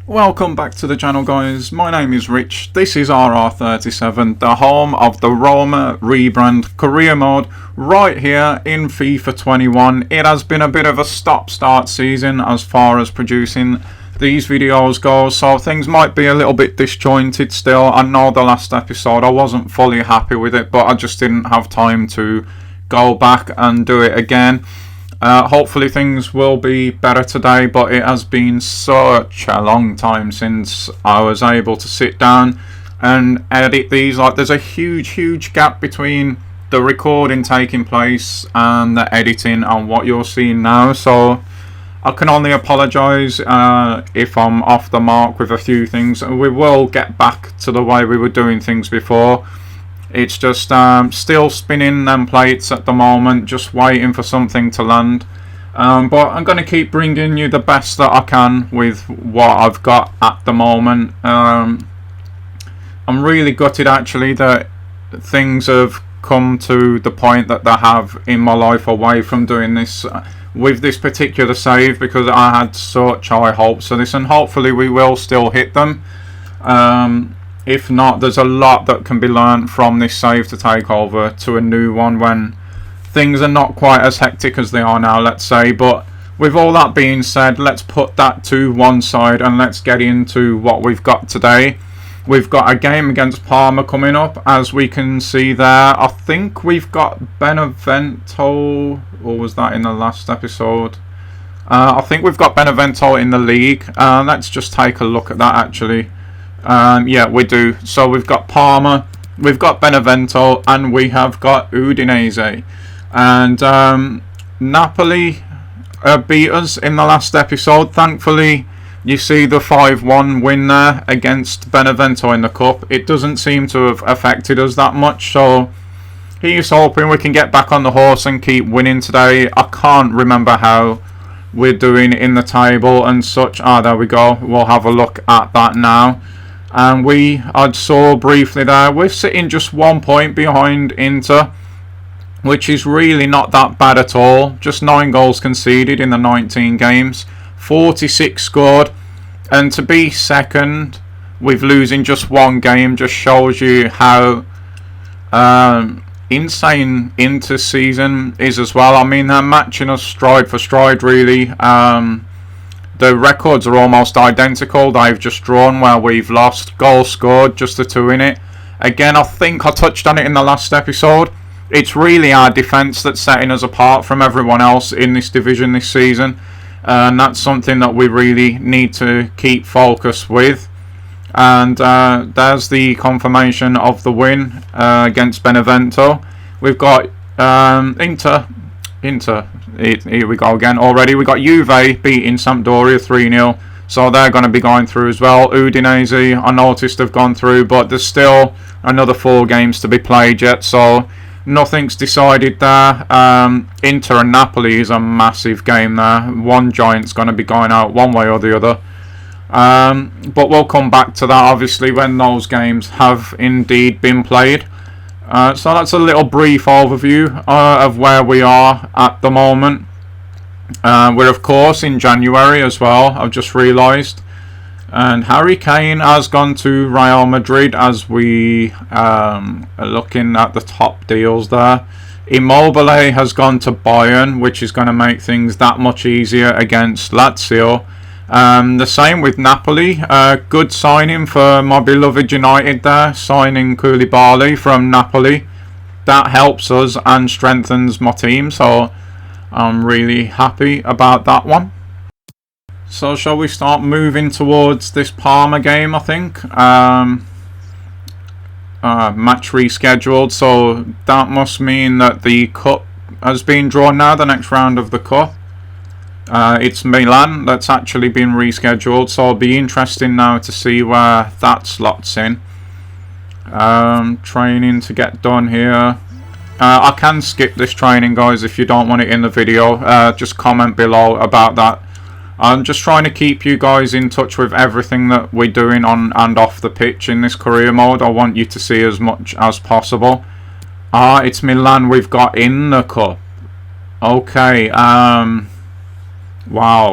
Welcome back to the channel, guys. My name is Rich. This is RR37, the home of the Roma Rebrand career mode right here in FIFA 21. It has been a bit of a stop-start season as far as producing these videos go, so things might be a little bit disjointed still. I know the last episode I wasn't fully happy with it, but I just didn't have time to go back and do it again. Hopefully things will be better today, but it has been such a long time since I was able to sit down and edit these. Like, there's a huge gap between the recording taking place and the editing and what you're seeing now, so I can only apologise if I'm off the mark with a few things. We will get back to the way we were doing things before. It's just still spinning them plates at the moment, just waiting for something to land. But I'm going to keep bringing you the best that I can with what I've got at the moment. I'm really gutted actually that things have come to the point that they have in my life away from doing this with this particular save, because I had such high hopes for this, and hopefully we will still hit them. If not, there's a lot that can be learned from this save to take over to a new one when things are not quite as hectic as they are now, let's say. But with all that being said, let's put that to one side and let's get into what we've got today. We've got a game against Parma coming up, as we can see there. I think we've got Benevento, or was that in the last episode? I think we've got Benevento in the league. Let's just take a look at that actually. Yeah, we do. So we've got Parma, we've got Benevento, and we have got Udinese. And Napoli beat us in the last episode. Thankfully, you see the 5-1 win there against Benevento in the cup. It doesn't seem to have affected us that much, so he's hoping we can get back on the horse and keep winning today. I can't remember how we're doing in the table and such. There we go. We'll have a look at that now. And I saw briefly there, we're sitting just 1 point behind Inter, which is really not that bad at all. Just 9 goals conceded in the 19 games, 46 scored, and to be second with losing just 1 game just shows you how insane Inter season is as well. I mean, they're matching us stride for stride really. The records are almost identical. They've just drawn where we've lost. Goals scored, just the 2 in it. Again, I think I touched on it in the last episode. It's really our defence that's setting us apart from everyone else in this division this season. And that's something that we really need to keep focus with. And there's the confirmation of the win against Benevento. We've got Inter. Here we go again already. We got Juve beating Sampdoria 3-0, so they're going to be going through as well. Udinese, I noticed, have gone through, but there's still another 4 games to be played yet, so nothing's decided there. Inter and Napoli is a massive game there. One giant's going to be going out one way or the other. But we'll come back to that obviously when those games have indeed been played. So that's a little brief overview of where we are at the moment. We're of course in January as well, I've just realised. And Harry Kane has gone to Real Madrid as we are looking at the top deals there. Immobile has gone to Bayern, which is going to make things that much easier against Lazio. The same with Napoli. Good signing for my beloved United there, signing Koulibaly from Napoli. That helps us and strengthens my team, so I'm really happy about that one. So shall we start moving towards this Parma game, I think. Match rescheduled, so that must mean that the cup has been drawn now, the next round of the cup. It's Milan that's actually been rescheduled, so it'll be interesting now to see where that slots in. Training to get done here. I can skip this training, guys, if you don't want it in the video. Just comment below about that. I'm just trying to keep you guys in touch with everything that we're doing on and off the pitch in this career mode. I want you to see as much as possible. It's Milan we've got in the cup. Okay, wow,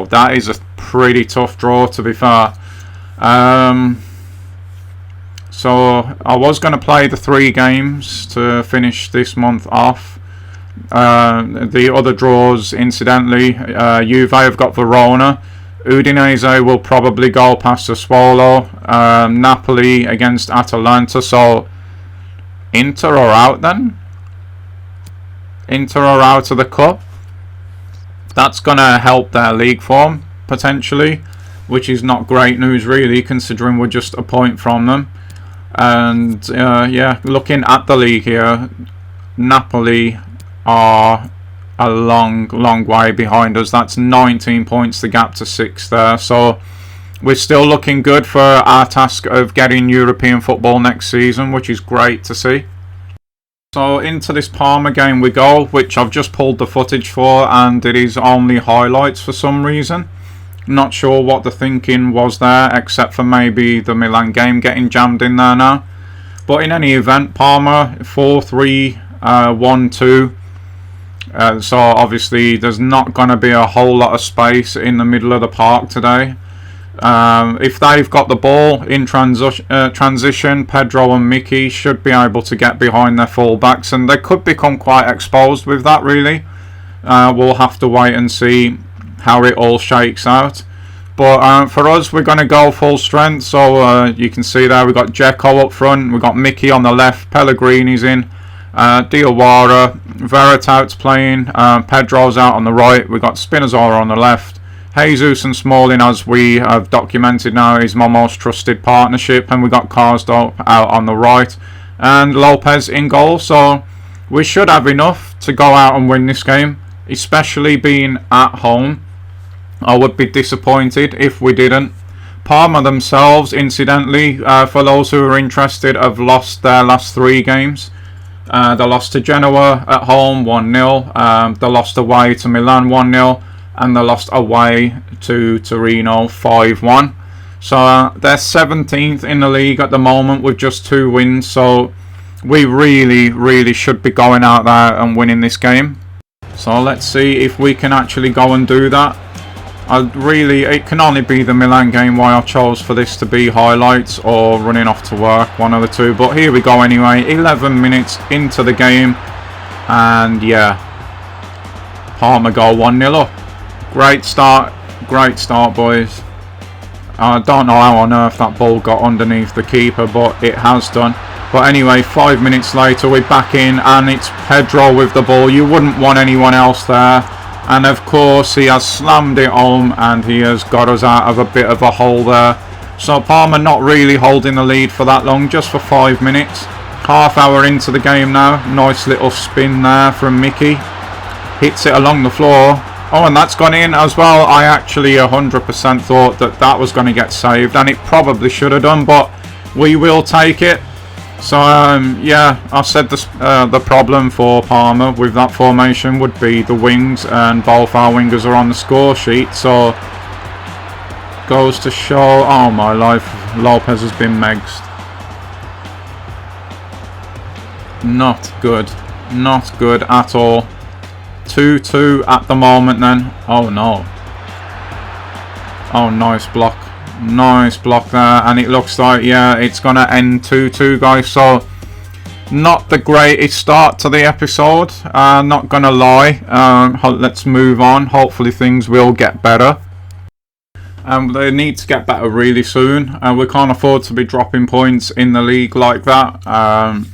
that is a pretty tough draw, to be fair. So I was going to play the 3 games to finish this month off. The other draws, incidentally, Juve have got Verona. Udinese will probably go past Sassuolo. Napoli against Atalanta. So Inter are out then. Inter are out of the cup. That's going to help their league form potentially, which is not great news really, considering we're just a point from them. And yeah, looking at the league here, Napoli are a long way behind us. That's 19 points, the gap to 6th there. So we're still looking good for our task of getting European football next season, which is great to see. So into this Parma game we go, which I've just pulled the footage for, and it is only highlights for some reason. Not sure what the thinking was there, except for maybe the Milan game getting jammed in there now. But in any event, Parma 4-3, 1-2. So obviously there's not going to be a whole lot of space in the middle of the park today. If they've got the ball in transition, Pedro and Mickey should be able to get behind their fullbacks, and they could become quite exposed with that really. We'll have to wait and see how it all shakes out. But for us, we're going to go full strength. So you can see there, we've got Dzeko up front, we've got Mickey on the left, Pellegrini's in, Diawara, Veritaut's playing, Pedro's out on the right, we've got Spinazzola on the left. Jesus and Smalling, as we have documented now, is my most trusted partnership, and we got Karsdorp out on the right, and Lopez in goal. So we should have enough to go out and win this game, especially being at home. I would be disappointed if we didn't. Parma themselves, incidentally, for those who are interested, have lost their last 3 games. They lost to Genoa at home 1-0, they lost away to Milan 1-0, and they lost away to Torino 5-1. So they're 17th in the league at the moment with just 2 wins. So we really should be going out there and winning this game. So let's see if we can actually go and do that. It can only be the Milan game why I chose for this to be highlights or running off to work, one of the two. But here we go anyway, 11 minutes into the game, and yeah, Parma go 1-0 up. Great start, boys. I don't know how on earth that ball got underneath the keeper, but it has done. But anyway, 5 minutes later, we're back in, and it's Pedro with the ball. You wouldn't want anyone else there. And of course, he has slammed it home, and he has got us out of a bit of a hole there. So Parma not really holding the lead for that long, just for 5 minutes. Half hour into the game now. Nice little spin there from Mickey. Hits it along the floor. Oh, and that's gone in as well. I actually 100% thought that was going to get saved, and it probably should have done, but we will take it. So yeah, I said the problem for Parma with that formation would be the wings, and both our wingers are on the score sheet. So goes to show, oh my life, Lopez has been megsed. Not good at all. 2-2 at the moment then. Oh no. Oh, nice block there, and it looks like, yeah, it's gonna end 2-2, guys. So not the greatest start to the episode, not gonna lie. Let's move on. Hopefully things will get better. They need to get better really soon, and we can't afford to be dropping points in the league like that.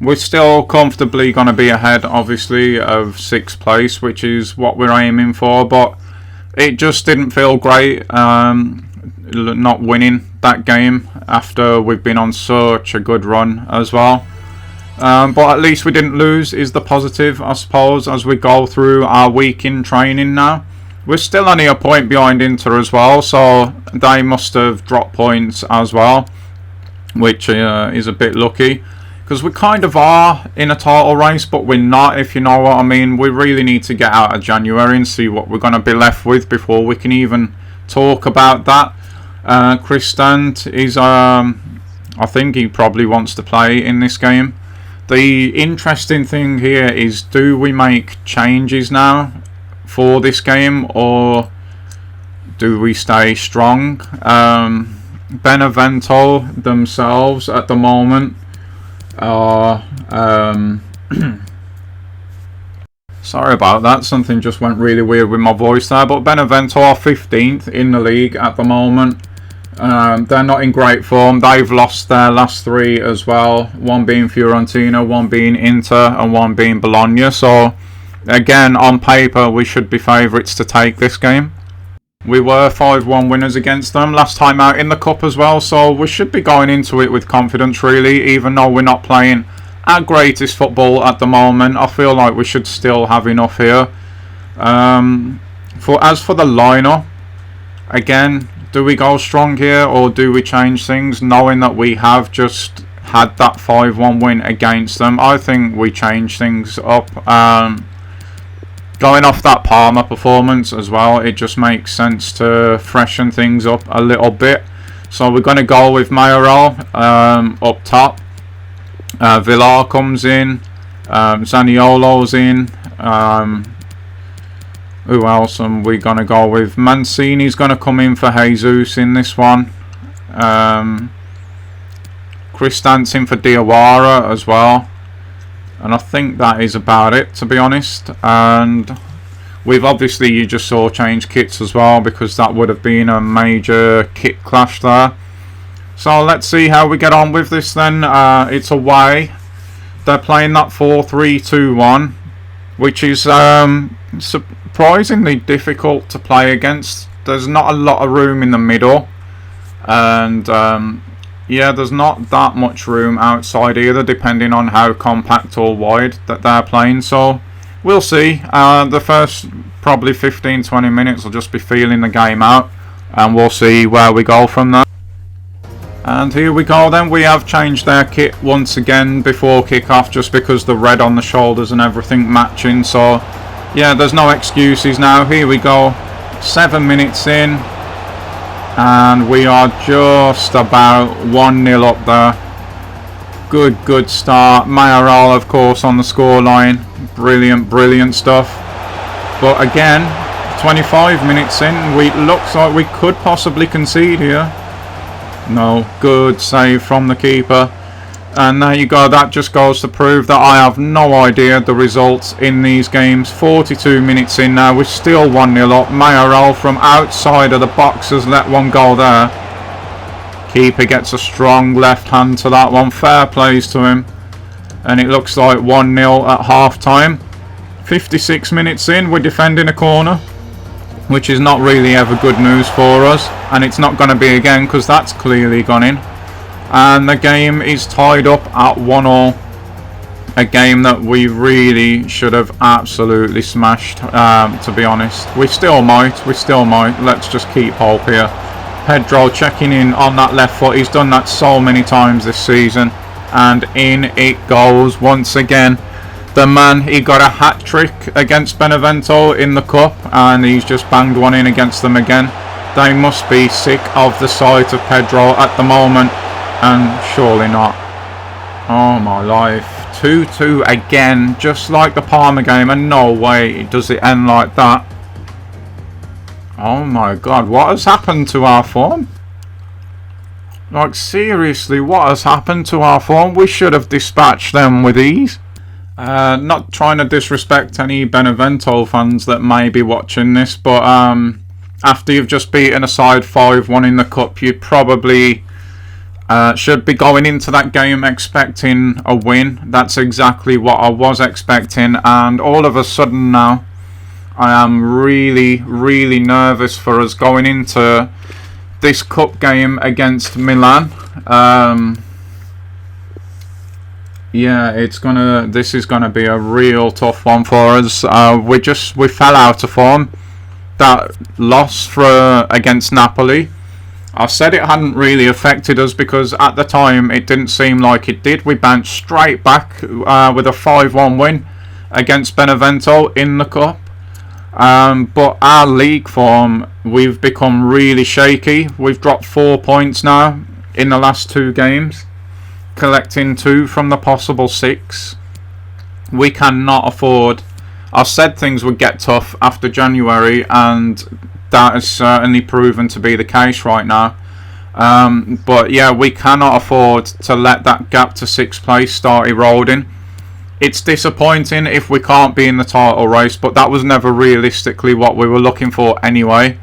We're still comfortably going to be ahead, obviously, of 6th place, which is what we're aiming for, but it just didn't feel great not winning that game after we've been on such a good run as well. But at least we didn't lose is the positive, I suppose, as we go through our week in training now. We're still only a point behind Inter as well, so they must have dropped points as well, which is a bit lucky. Because we kind of are in a title race, but we're not, if you know what I mean. We really need to get out of January and see what we're going to be left with before we can even talk about that. Kristant is, I think he probably wants to play in this game. The interesting thing here is, do we make changes now for this game, or do we stay strong? Benevento themselves at the moment are sorry about that, something just went really weird with my voice there, but Benevento are 15th in the league at the moment. They're not in great form. They've lost their last 3 as well, one being Fiorentina, one being Inter, and one being Bologna. So again, on paper we should be favourites to take this game. We were 5-1 winners against them last time out in the cup as well, so we should be going into it with confidence really, even though we're not playing our greatest football at the moment. I feel like we should still have enough here. As for the lineup, again, do we go strong here or do we change things, knowing that we have just had that 5-1 win against them? I think we change things up. Going off that Parma performance as well, it just makes sense to freshen things up a little bit. So we're going to go with Mayoral up top. Villar comes in. Zaniolo's in. Who else are we going to go with? Mancini's going to come in for Jesus in this one. Cristant's in for Diawara as well. And I think that is about it, to be honest. And we've obviously, you just saw, changed kits as well, because that would have been a major kit clash there. So let's see how we get on with this then. It's away. They're playing that 4-3-2-1, which is surprisingly difficult to play against. There's not a lot of room in the middle. And yeah, there's not that much room outside either, depending on how compact or wide that they're playing. So we'll see. The first probably 15-20 minutes will just be feeling the game out, and we'll see where we go from there. And here we go then. We have changed their kit once again before kick-off, just because the red on the shoulders and everything matching. So yeah, there's no excuses now. Here we go, 7 minutes in. And we are just about 1-0 up there. Good start. Mayoral, of course, on the scoreline. Brilliant stuff. But again, 25 minutes in, looks like we could possibly concede here. No, good save from the keeper. And there you go, that just goes to prove that I have no idea the results in these games. 42 minutes in now, we're still 1-0 up. Mayoral from outside of the box has let one go there. Keeper gets a strong left hand to that one. Fair plays to him. And it looks like 1-0 at half time. 56 minutes in, we're defending a corner, which is not really ever good news for us. And it's not going to be again, because that's clearly gone in. And the game is tied up at 1-1. A game that we really should have absolutely smashed, to be honest. We still might. Let's just keep hope here. Pedro checking in on that left foot. He's done that so many times this season. And in it goes once again. The man, he got a hat-trick against Benevento in the cup, and he's just banged one in against them again. They must be sick of the sight of Pedro at the moment. And surely not. Oh my life. 2-2 again, just like the Parma game, and no way does it end like that. Oh my god, what has happened to our form? Like, seriously, what has happened to our form? We should have dispatched them with ease. Not trying to disrespect any Benevento fans that may be watching this, but after you've just beaten a side 5-1 in the cup, you probably should be going into that game expecting a win. That's exactly what I was expecting, and all of a sudden now I am really nervous for us going into this cup game against Milan. Yeah, this is gonna be a real tough one for us. We fell out of form. That loss against Napoli, I said it hadn't really affected us, because at the time it didn't seem like it did. We bounced straight back with a 5-1 win against Benevento in the cup. But our league form, we've become really shaky. We've dropped 4 points now in the last 2 games, collecting 2 from the possible 6. We cannot afford. I said things would get tough after January, and that has certainly proven to be the case right now. But yeah, we cannot afford to let that gap to 6th place start eroding. It's disappointing if we can't be in the title race, but that was never realistically what we were looking for anyway.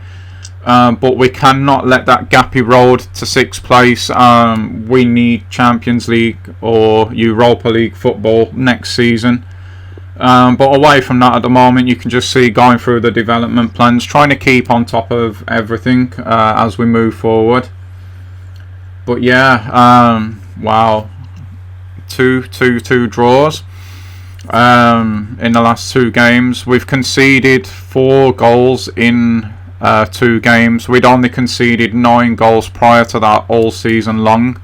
But we cannot let that gap erode to 6th place. We need Champions League or Europa League football next season. But away from that at the moment, you can just see going through the development plans, trying to keep on top of everything as we move forward. But yeah, wow, two draws in the last 2 games. We've conceded 4 goals in 2 games. We'd only conceded 9 goals prior to that all season long.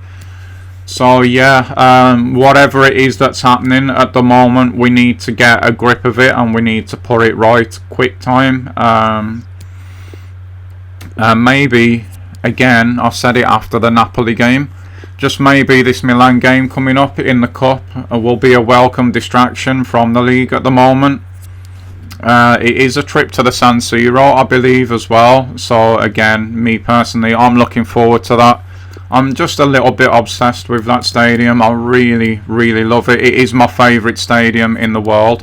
So yeah, whatever it is that's happening at the moment, we need to get a grip of it and we need to put it right quick time. Maybe, again, I said it after the Napoli game, just maybe this Milan game coming up in the Cup will be a welcome distraction from the league at the moment. It is a trip to the San Siro, I believe, as well. So again, me personally, I'm looking forward to that. I'm just a little bit obsessed with that stadium. I really, really love it. It is my favourite stadium in the world.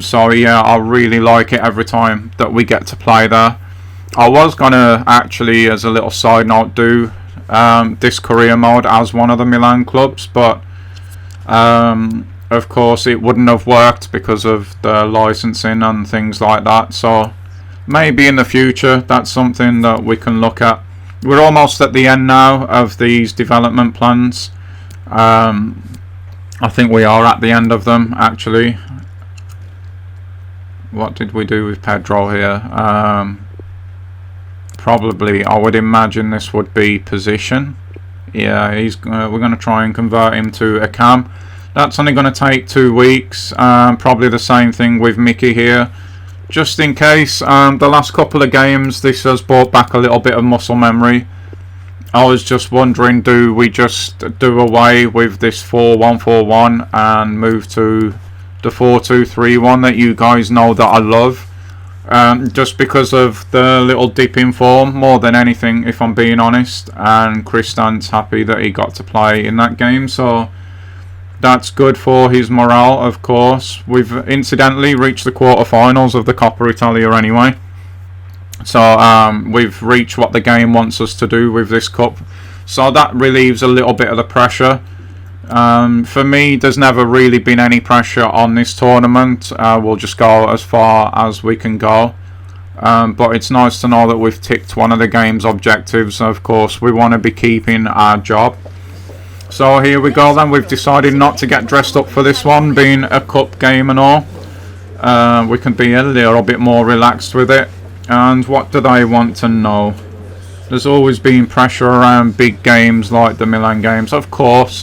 So yeah, I really like it every time that we get to play there. I was going to actually, as a little side note, do this career mode as one of the Milan clubs, but of course it wouldn't have worked because of the licensing and things like that. So maybe in the future that's something that we can look at. We're almost at the end now of these development plans. I think we are at the end of them, actually. What did we do with Pedro here? Probably, I would imagine this would be position. Yeah, we're going to try and convert him to a cam. That's only going to take 2 weeks. Probably the same thing with Mickey here. Just in case, the last couple of games, this has brought back a little bit of muscle memory. I was just wondering, do we just do away with this 4-1-4-1 and move to the 4-2-3-1 that you guys know that I love? Just because of the little dip in form, more than anything, if I'm being honest. And Kristan's happy that he got to play in that game, so that's good for his morale, of course. We've incidentally reached the quarterfinals of the Coppa Italia anyway. So we've reached what the game wants us to do with this cup. So that relieves a little bit of the pressure. For me, there's never really been any pressure on this tournament. We'll just go as far as we can go. But it's nice to know that we've ticked one of the game's objectives. Of course, we want to be keeping our job. So here we go then. We've decided not to get dressed up for this one, being a cup game and all. We can be a little bit more relaxed with it. And what do they want to know? There's always been pressure around big games like the Milan games. Of course,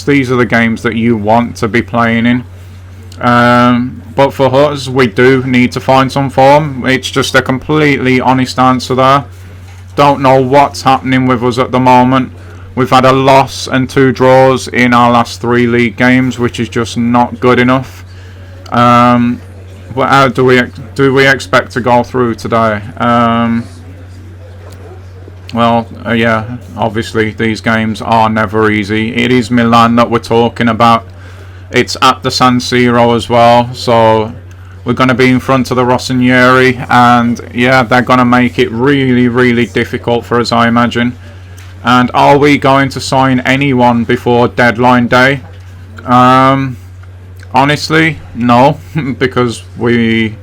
these are the games that you want to be playing in. But for us, we do need to find some form. It's just a completely honest answer there. Don't know what's happening with us at the moment. We've had a loss and 2 draws in our last 3 league games, which is just not good enough. But how do we expect to go through today? Yeah, obviously these games are never easy. It is Milan that we're talking about. It's at the San Siro as well, so we're going to be in front of the Rossinieri, and yeah, they're going to make it really, really difficult for us, I imagine. And are we going to sign anyone before deadline day? Honestly, no, because we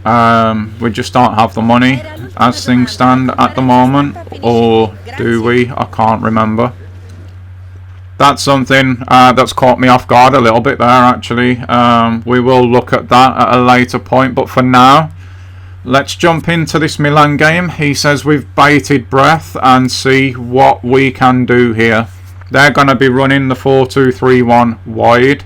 just don't have the money as things stand at the moment, or do we? I can't remember. That's something that's caught me off guard a little bit there, actually. We will look at that at a later point, but for now, let's jump into this Milan game. He says we've bated breath and see what we can do here. They're going to be running the 4-2-3-1 wide.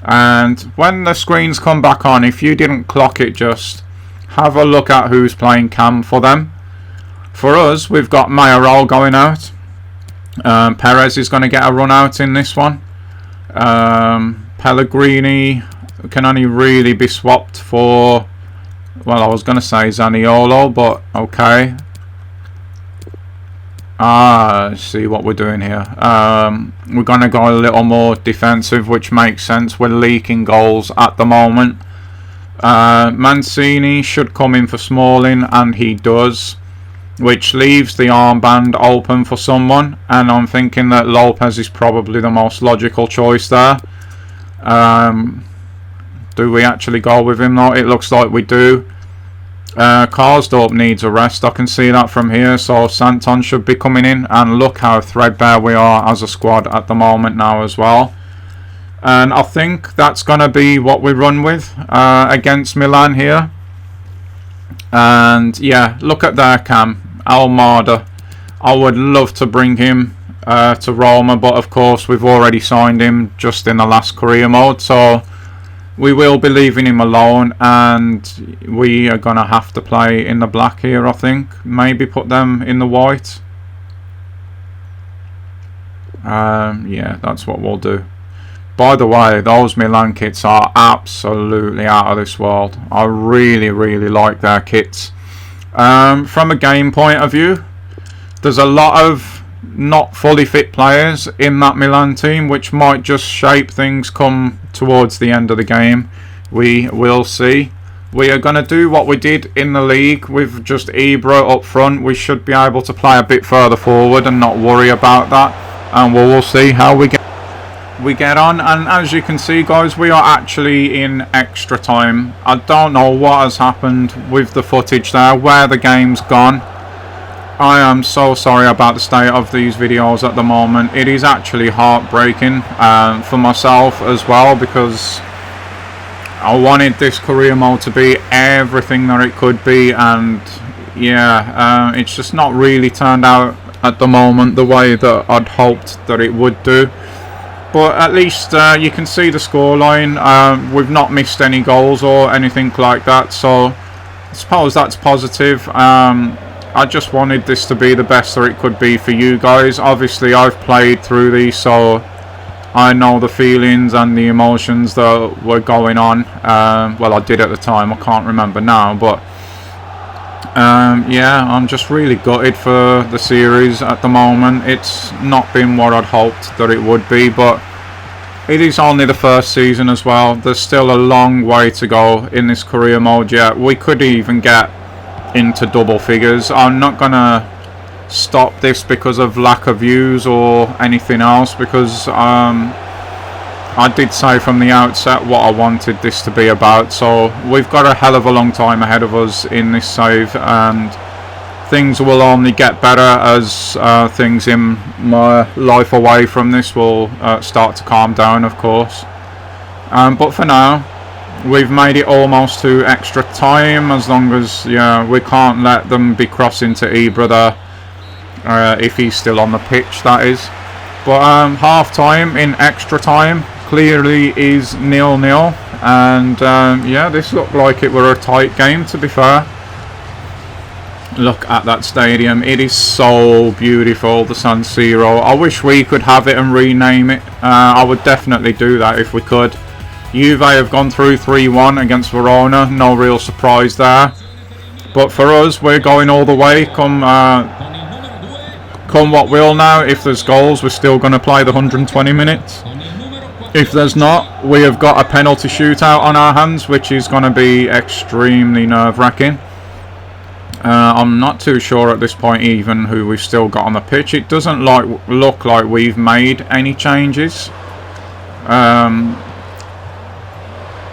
And when the screens come back on, if you didn't clock it, just have a look at who's playing cam for them. For us, we've got Mayoral going out. Perez is going to get a run out in this one. Pellegrini can only really be swapped for, well, I was going to say Zaniolo, but okay. See what we're doing here. We're going to go a little more defensive, which makes sense. We're leaking goals at the moment. Mancini should come in for Smalling, and he does, which leaves the armband open for someone, and I'm thinking that Lopez is probably the most logical choice there. Do we actually go with him though? It looks like we do. Karsdorp needs a rest, I can see that from here, so Santon should be coming in, and look how threadbare we are as a squad at the moment now as well. And I think that's going to be what we run with against Milan here. And yeah, look at their cam, Almada. I would love to bring him to Roma, but of course we've already signed him just in the last career mode, so we will be leaving him alone, and we are going to have to play in the black here, I think. Maybe put them in the white. Yeah, that's what we'll do. By the way, those Milan kits are absolutely out of this world. I really, really like their kits. From a game point of view, there's a lot of not fully fit players in that Milan team, which might just shape things come towards the end of the game. We will see. We are going to do what we did in the league with just Ibra up front. We should be able to play a bit further forward and not worry about that, and we'll see how we get on. And as you can see, guys, we are actually in extra time. I don't know what has happened with the footage there, where the game's gone. I am so sorry about the state of these videos at the moment. It is actually heartbreaking for myself as well, because I wanted this career mode to be everything that it could be, and yeah, it's just not really turned out at the moment the way that I'd hoped that it would do. But at least you can see the scoreline. We've not missed any goals or anything like that, so I suppose that's positive. I just wanted this to be the best that it could be for you guys. Obviously, I've played through these, so I know the feelings and the emotions that were going on. Well, I did at the time. I can't remember now, but yeah, I'm just really gutted for the series at the moment. It's not been what I'd hoped that it would be, but it is only the first season as well. There's still a long way to go in this career mode yet. We could even get into double figures. I'm not gonna stop this because of lack of views or anything else, because I did say from the outset what I wanted this to be about. So we've got a hell of a long time ahead of us in this save, and things will only get better as things in my life away from this will start to calm down, of course. But for now, we've made it almost to extra time, as long as we can't let them be crossing to Ibra there, if he's still on the pitch, that is. But half time in extra time clearly is 0-0, and yeah, this looked like it were a tight game, to be fair. Look at that stadium, it is so beautiful, the San Siro. I wish we could have it and rename it. I would definitely do that if we could. Juve have gone through 3-1 against Verona, no real surprise there. But for us, we're going all the way, come what will now. If there's goals, we're still going to play the 120 minutes. If there's not, we have got a penalty shootout on our hands, which is going to be extremely nerve-wracking. I'm not too sure at this point even who we've still got on the pitch. It doesn't look like we've made any changes.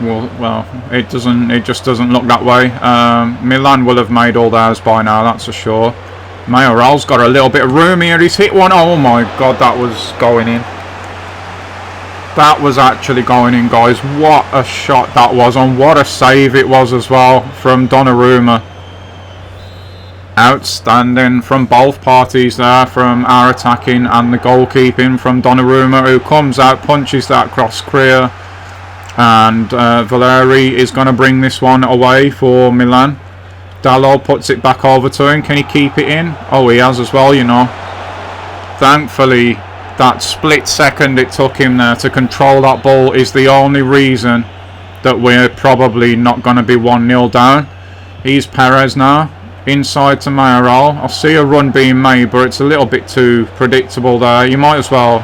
Well, it just doesn't look that way. Milan will have made all theirs by now, that's for sure. Mayoral's got a little bit of room here. He's hit one. Oh my god, that was going in. That was actually going in, guys. What a shot that was, and what a save it was as well from Donnarumma. Outstanding from both parties there, from our attacking and the goalkeeping from Donnarumma, who comes out, punches that cross clear. And Valeri is going to bring this one away for Milan. Dalot puts it back over to him. Can he keep it in? Oh, he has as well, you know. Thankfully, that split second it took him there to control that ball is the only reason that we're probably not going to be 1-0 down. Here's Perez now. inside to Mayoral. I see a run being made, but it's a little bit too predictable there. You might as well,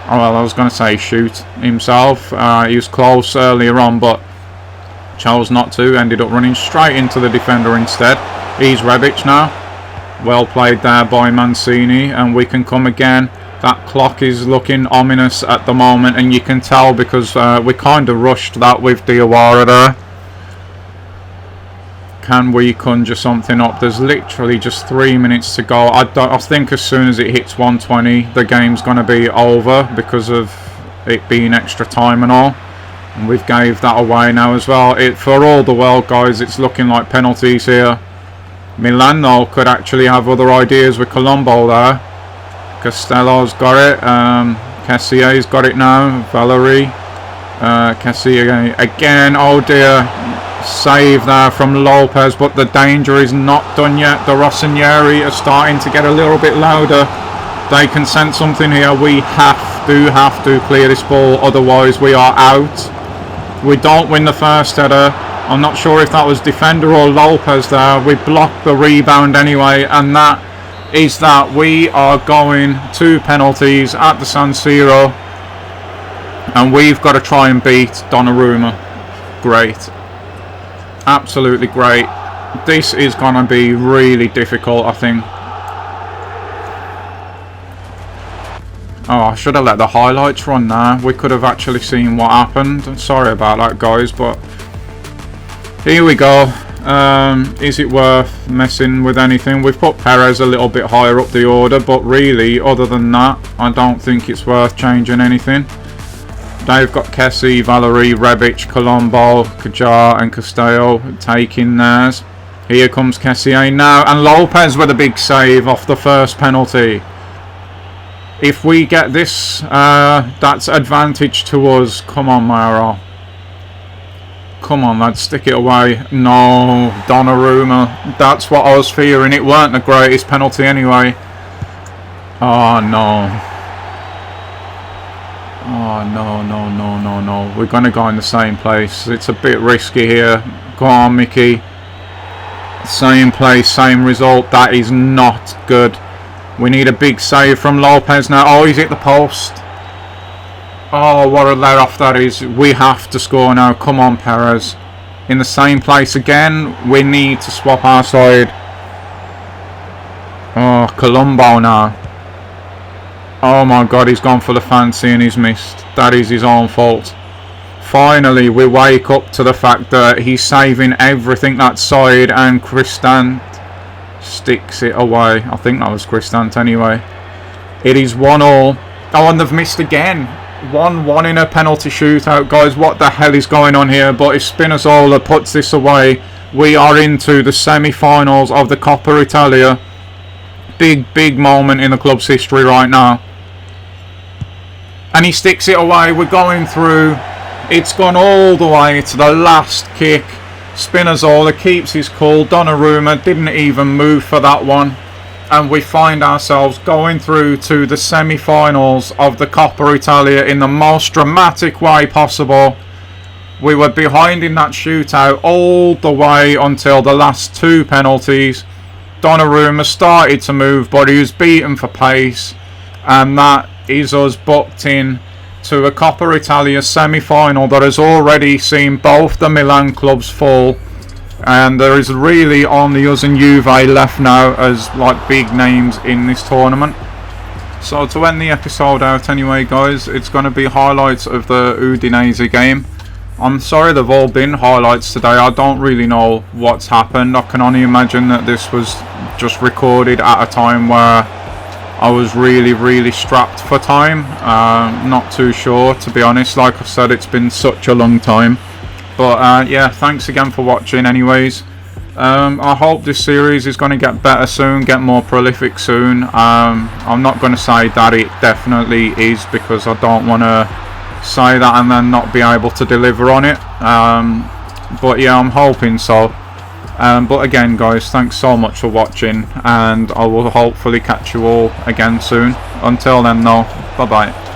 oh well, I was going to say shoot himself. He was close earlier on, but chose not to. Ended up running straight into the defender instead. He's Rebic now. Well played there by Mancini, and we can come again. That clock is looking ominous at the moment, and you can tell because we kind of rushed that with Diawara there. Can we conjure something up? There's literally just 3 minutes to go. I think as soon as it hits 120, the game's going to be over because of it being extra time and all. And we've gave that away now as well. For all the world, guys, it's looking like penalties here. Milan, though, could actually have other ideas with Colombo there. Castello's got it. Cassier's got it now. Valerie. Cassier again. Oh dear. Save there from Lopez, but the danger is not done yet. The Rossinieri are starting to get a little bit louder. They can sense something here. We have to clear this ball, otherwise we are out. We don't win the first header. I'm not sure if that was defender or Lopez there. We blocked the rebound anyway, and that is that. We are going to penalties at the San Siro, and we've got to try and beat Donnarumma. Great. Absolutely great. This is going to be really difficult, I think. Oh, I should have let the highlights run now. We could have actually seen what happened. Sorry about that, guys, but here we go. Is it worth messing with anything? We've put Perez a little bit higher up the order, but really, other than that, I don't think it's worth changing anything. They've got Kessie, Valerie, Rebic, Colombo, Kajar and Castello taking theirs. Here comes Kessier now, and Lopez with a big save off the first penalty. If we get this, that's advantage to us. Come on, Mauro. Come on, lad, stick it away. No, Donnarumma. That's what I was fearing. It weren't the greatest penalty anyway. Oh, no. Oh, no. We're going to go in the same place. It's a bit risky here. Go on, Mickey. Same place, same result. That is not good. We need a big save from Lopez now. Oh, he's hit the post. Oh, what a let off that is. We have to score now. Come on, Perez. In the same place again. We need to swap our side. Oh, Colombo now. Oh my god, he's gone for the fancy and he's missed. That is his own fault. Finally, we wake up to the fact that he's saving everything that side, and Cristant sticks it away. I think that was Cristant anyway. It is 1-1. Oh, and they've missed again. 1-1 in a penalty shootout, guys. What the hell is going on here? But if Spinazzola puts this away, we are into the semi-finals of the Coppa Italia. Big moment in the club's history right now. And he sticks it away. We're going through. It's gone all the way to the last kick. Spinazzola keeps his cool. Donnarumma didn't even move for that one. And we find ourselves going through to the semi-finals of the Coppa Italia in the most dramatic way possible. We were behind in that shootout all the way until the last two penalties. Donnarumma started to move, but he was beaten for pace. And that is us booked in to a Coppa Italia semi-final that has already seen both the Milan clubs fall. And there is really only us and Juve left now as like big names in this tournament. So to end the episode out anyway, guys, it's going to be highlights of the Udinese game. I'm sorry they've all been highlights today. I don't really know what's happened. I can only imagine that this was just recorded at a time where I was really strapped for time. Not too sure, to be honest. Like I said, it's been such a long time. But yeah, thanks again for watching anyways. I hope this series is going to get better soon, get more prolific soon. I'm not going to say that it definitely is, because I don't want to say that and then not be able to deliver on it. But yeah, I'm hoping so. But again, guys, thanks so much for watching, and I will hopefully catch you all again soon. Until then though, bye bye.